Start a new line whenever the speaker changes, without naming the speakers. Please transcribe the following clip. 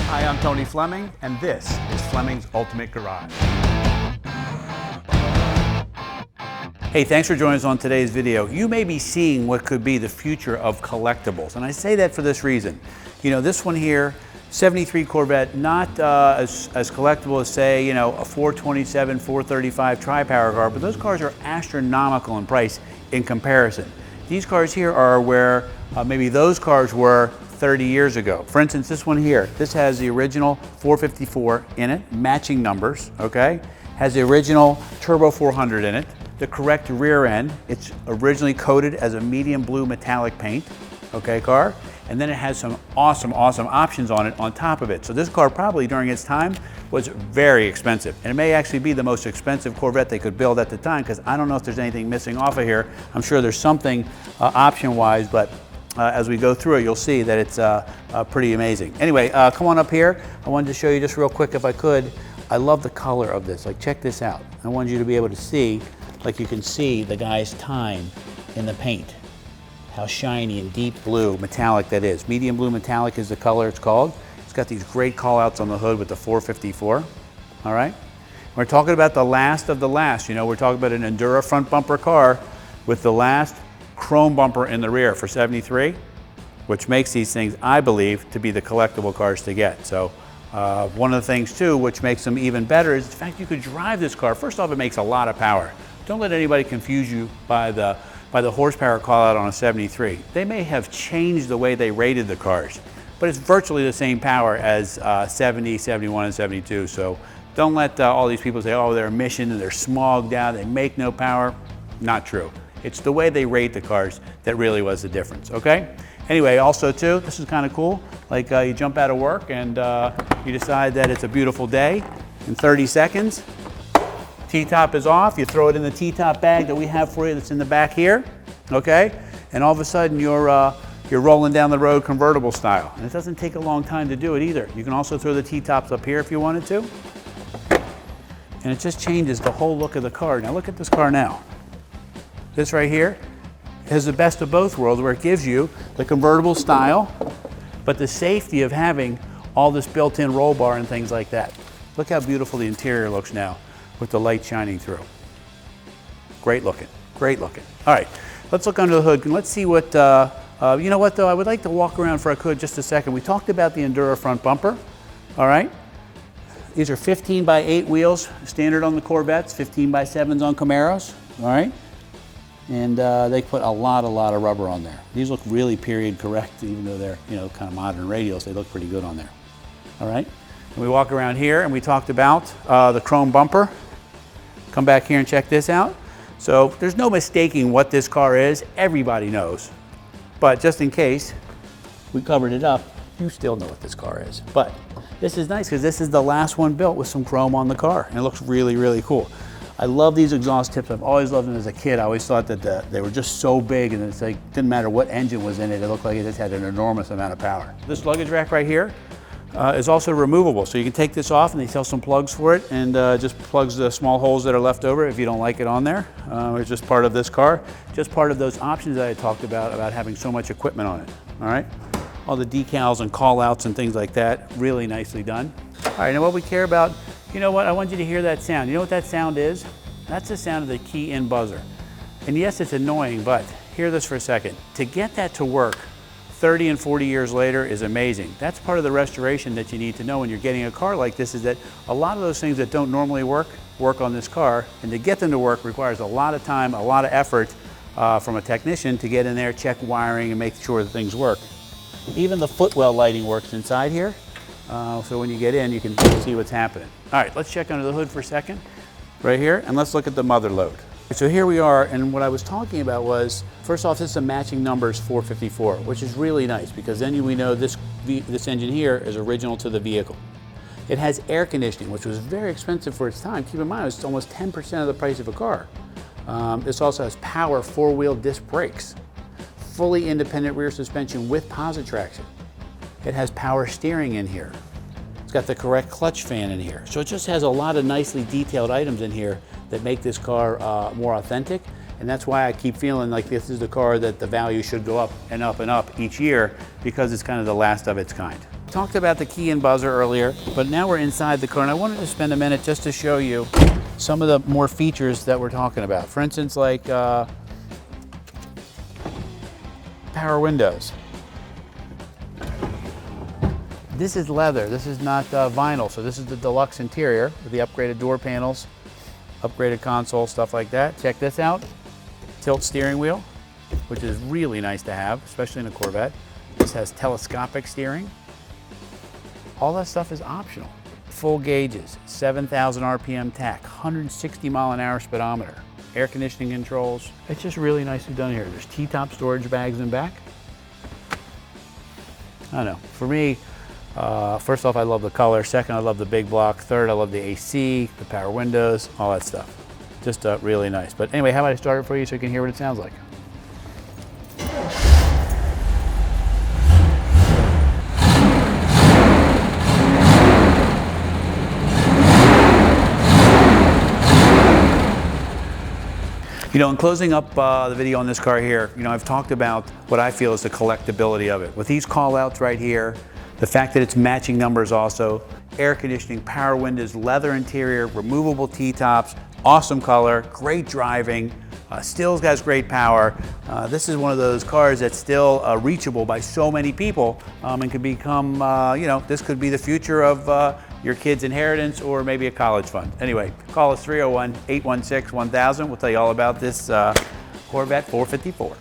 Hi, I'm Tony Fleming, and this is Fleming's Ultimate Garage. Hey, thanks for joining us on today's video. You may be seeing what could be the future of collectibles, and I say that for this reason. You know, this one here, 73 Corvette, not as collectible as, say, you know, a 427, 435 tri-power car, but those cars are astronomical in price in comparison. These cars here are where maybe those cars were 30 years ago. For instance, this one here, this has the original 454 in it, matching numbers, okay? Has the original Turbo 400 in it, the correct rear end. It's originally coated as a medium blue metallic paint, okay, car? And then it has some awesome options on it on top of it. So this car probably during its time was very expensive. And it may actually be the most expensive Corvette they could build at the time, because I don't know if there's anything missing off of here. I'm sure there's something option-wise, but as we go through it, you'll see that it's pretty amazing. Anyway, come on up here. I wanted to show you just real quick, if I could. I love the color of this. Like, check this out. I wanted you to be able to see, like you can see the guy's time in the paint. How shiny and deep blue metallic that is. Medium blue metallic is the color it's called. It's got these great call outs on the hood with the 454, all right? We're talking about the last of the last. You know, we're talking about an Endura front bumper car with the last chrome bumper in the rear for 73, which makes these things, I believe, to be the collectible cars to get. So one of the things too, which makes them even better, is the fact you could drive this car. First off, it makes a lot of power. Don't let anybody confuse you by the horsepower call out on a 73. They may have changed the way they rated the cars, but it's virtually the same power as 70, 71, and 72. So don't let all these people say, oh, they're emission and they're smogged out, they make no power. Not true. It's the way they rate the cars that really was the difference, okay? Anyway, also too, this is kind of cool. Like you jump out of work and you decide that it's a beautiful day. In 30 seconds, T-top is off. You throw it in the T-top bag that we have for you that's in the back here, okay? And all of a sudden you're rolling down the road convertible style. And it doesn't take a long time to do it either. You can also throw the T-tops up here if you wanted to. And it just changes the whole look of the car. Now look at this car now. This right here has the best of both worlds, where it gives you the convertible style, but the safety of having all this built-in roll bar and things like that. Look how beautiful the interior looks now with the light shining through. Great looking, great looking. All right, let's look under the hood and let's see what, you know what though, I would like to walk around for I could just a second. We talked about the Endura front bumper, all right? These are 15 by 8 wheels, standard on the Corvettes, 15 by 7s on Camaros, all right? And they put a lot of rubber on there. These look really period correct, even though they're, you know, kind of modern radials. They look pretty good on there. All right. And we walk around here and we talked about the chrome bumper. Come back here and check this out. So there's no mistaking what this car is. Everybody knows. But just in case we covered it up, you still know what this car is. But this is nice because this is the last one built with some chrome on the car. And it looks really cool. I love these exhaust tips. I've always loved them as a kid. I always thought that they were just so big, and it's like, didn't matter what engine was in it, it looked like it just had an enormous amount of power. This luggage rack right here is also removable. So you can take this off, and they sell some plugs for it, and just plugs the small holes that are left over if you don't like it on there. It's just part of this car. Just part of those options that I talked about having so much equipment on it, all right? All the decals and call outs and things like that, really nicely done. All right, now what we care about, you know what, I want you to hear that sound. You know what that sound is? That's the sound of the key-in buzzer. And yes, it's annoying, but hear this for a second. To get that to work 30 and 40 years later is amazing. That's part of the restoration that you need to know when you're getting a car like this, is that a lot of those things that don't normally work on this car, and to get them to work requires a lot of time, a lot of effort from a technician to get in there, check wiring, and make sure that things work. Even the footwell lighting works inside here. So when you get in, you can see what's happening. All right, let's check under the hood for a second, right here, and let's look at the mother load. So here we are, and what I was talking about was, first off, this is a matching numbers 454, which is really nice, because then we know this engine here is original to the vehicle. It has air conditioning, which was very expensive for its time. Keep in mind, it's almost 10% of the price of a car. This also has power 4-wheel disc brakes, fully independent rear suspension with posi-traction. It has power steering in here. It's got the correct clutch fan in here. So it just has a lot of nicely detailed items in here that make this car more authentic. And that's why I keep feeling like this is the car that the value should go up and up and up each year, because it's kind of the last of its kind. Talked about the key and buzzer earlier, but now we're inside the car, and I wanted to spend a minute just to show you some of the more features that we're talking about. For instance, like power windows. This is leather, this is not vinyl, so this is the deluxe interior with the upgraded door panels, upgraded console, stuff like that. Check this out, tilt steering wheel, which is really nice to have, especially in a Corvette. This has telescopic steering. All that stuff is optional. Full gauges, 7,000 RPM tach, 160 mile an hour speedometer, air conditioning controls. It's just really nicely done here. There's T-top storage bags in back. I don't know, for me, first off, I love the color. Second, I love the big block. Third, I love the AC, the power windows, all that stuff. Just really nice. But anyway, how about I start it for you so you can hear what it sounds like? You know, in closing up the video on this car here, you know, I've talked about what I feel is the collectability of it. With these call outs right here, the fact that it's matching numbers also, air conditioning, power windows, leather interior, removable T-tops, awesome color, great driving, still has great power. This is one of those cars that's still reachable by so many people and could become, you know, this could be the future of your kid's inheritance or maybe a college fund. Anyway, call us 301-816-1000. We'll tell you all about this Corvette 454.